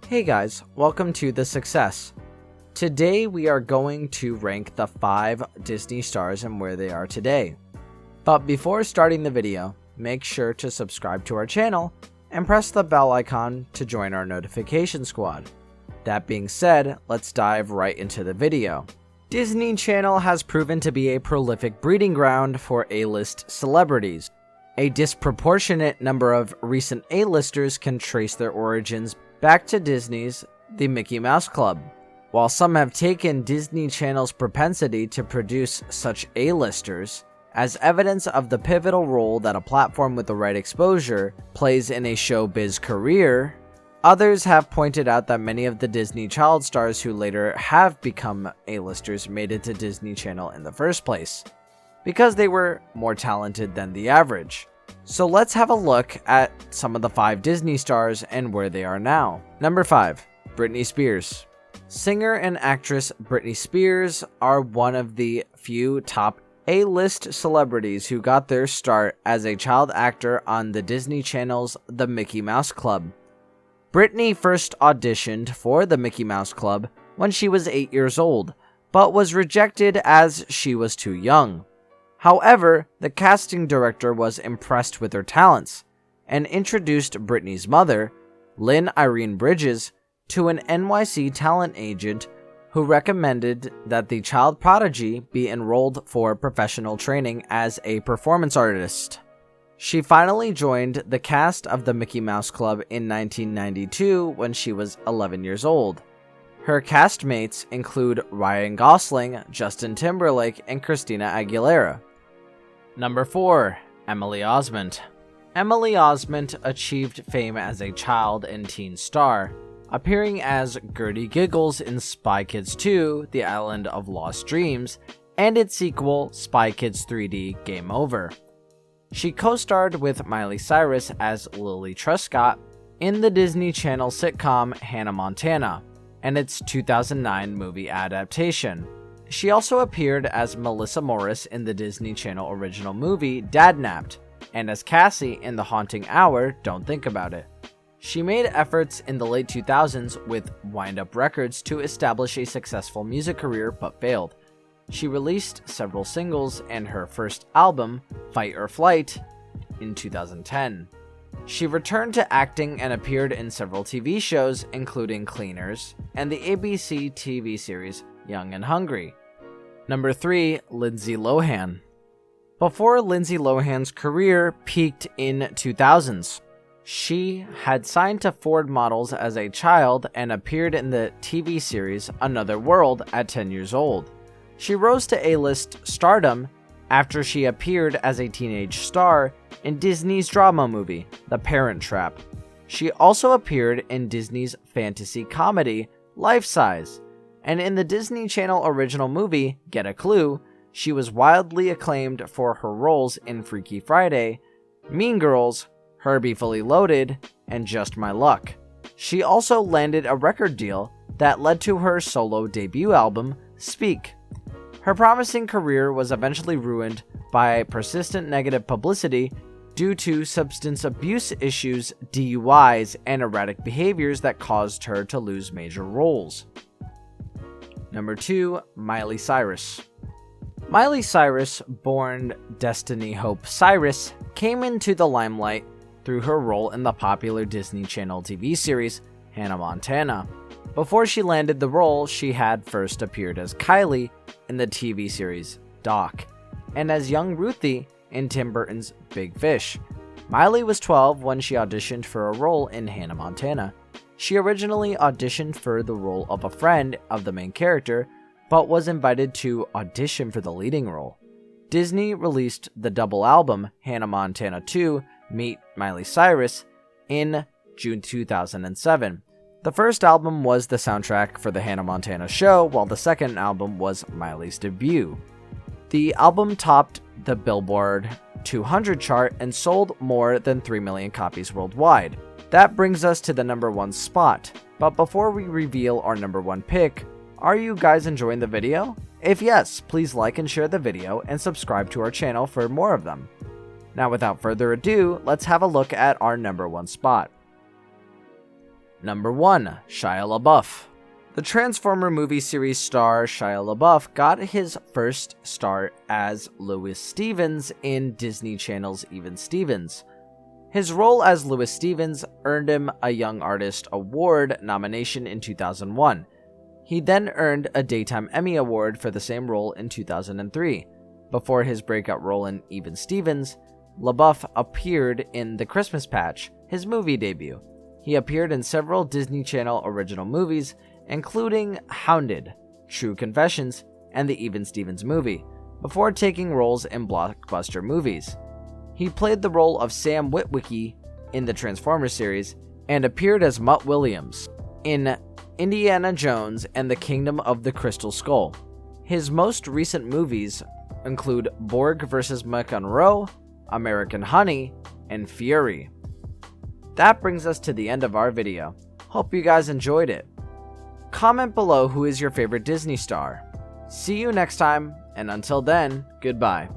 Hey guys, welcome to The Success. Today we are going to rank the 5 Disney stars and where they are today. But before starting the video, make sure to subscribe to our channel and press the bell icon to join our notification squad. That being said, let's dive right into the video. Disney Channel has proven to be a prolific breeding ground for A-list celebrities. A disproportionate number of recent A-listers can trace their origins back to Disney's The Mickey Mouse Club. While some have taken Disney Channel's propensity to produce such A-listers as evidence of the pivotal role that a platform with the right exposure plays in a showbiz career, others have pointed out that many of the Disney child stars who later have become A-listers made it to Disney Channel in the first place, because they were more talented than the average. So let's have a look at some of the 5 Disney stars and where they are now. Number 5, Britney Spears. Singer and actress Britney Spears are one of the few top A-list celebrities who got their start as a child actor on the Disney Channel's The Mickey Mouse Club. Britney first auditioned for The Mickey Mouse Club when she was 8 years old, but was rejected as she was too young. However, the casting director was impressed with her talents and introduced Britney's mother, Lynn Irene Bridges, to an NYC talent agent who recommended that the child prodigy be enrolled for professional training as a performance artist. She finally joined the cast of the Mickey Mouse Club in 1992 when she was 11 years old. Her castmates include Ryan Gosling, Justin Timberlake, and Christina Aguilera. Number 4, Emily Osment. Emily Osment achieved fame as a child and teen star, appearing as Gertie Giggles in Spy Kids 2: The Island of Lost Dreams, and its sequel, Spy Kids 3D: Game Over. She co-starred with Miley Cyrus as Lily Truscott in the Disney Channel sitcom Hannah Montana, and its 2009 movie adaptation. She also appeared as Melissa Morris in the Disney Channel original movie Dadnapped, and as Cassie in The Haunting Hour, Don't Think About It. She made efforts in the late 2000s with Wind Up Records to establish a successful music career but failed. She released several singles and her first album, Fight or Flight, in 2010. She returned to acting and appeared in several TV shows, including Cleaners and the ABC TV series Young and Hungry. Number 3, Lindsay Lohan. Before Lindsay Lohan's career peaked in 2000s, she had signed to Ford Models as a child and appeared in the TV series Another World at 10 years old. She rose to A-list stardom after she appeared as a teenage star in Disney's drama movie, The Parent Trap. She also appeared in Disney's fantasy comedy, Life Size, and in the Disney Channel original movie, Get a Clue. She was wildly acclaimed for her roles in Freaky Friday, Mean Girls, Herbie Fully Loaded, and Just My Luck. She also landed a record deal that led to her solo debut album, Speak. Her promising career was eventually ruined by persistent negative publicity due to substance abuse issues, DUIs, and erratic behaviors that caused her to lose major roles. Number 2, Miley Cyrus. Miley Cyrus, born Destiny Hope Cyrus, came into the limelight through her role in the popular Disney Channel TV series Hannah Montana. Before she landed the role, she had first appeared as Kylie in the TV series Doc, and as young Ruthie in Tim Burton's Big Fish. Miley was 12 when she auditioned for a role in Hannah Montana. She originally auditioned for the role of a friend of the main character, but was invited to audition for the leading role. Disney released the double album Hannah Montana 2: Meet Miley Cyrus in June 2007. The first album was the soundtrack for the Hannah Montana show, while the second album was Miley's debut. The album topped the Billboard 200 chart and sold more than 3 million copies worldwide. That brings us to the number 1 spot. But before we reveal our number 1 pick, are you guys enjoying the video? If yes, please like and share the video and subscribe to our channel for more of them. Now without further ado, let's have a look at our number 1 spot. Number 1. Shia LaBeouf. The Transformer movie series star Shia LaBeouf got his first start as Louis Stevens in Disney Channel's Even Stevens. His role as Louis Stevens earned him a Young Artist Award nomination in 2001. He then earned a Daytime Emmy Award for the same role in 2003. Before his breakout role in Even Stevens, LaBeouf appeared in The Christmas Patch, his movie debut. He appeared in several Disney Channel original movies, including Hounded, True Confessions, and the Even Stevens movie, before taking roles in blockbuster movies. He played the role of Sam Witwicky in the Transformers series and appeared as Mutt Williams in Indiana Jones and the Kingdom of the Crystal Skull. His most recent movies include Borg vs. McEnroe, American Honey, and Fury. That brings us to the end of our video. Hope you guys enjoyed it. Comment below who is your favorite Disney star. See you next time, and until then, goodbye.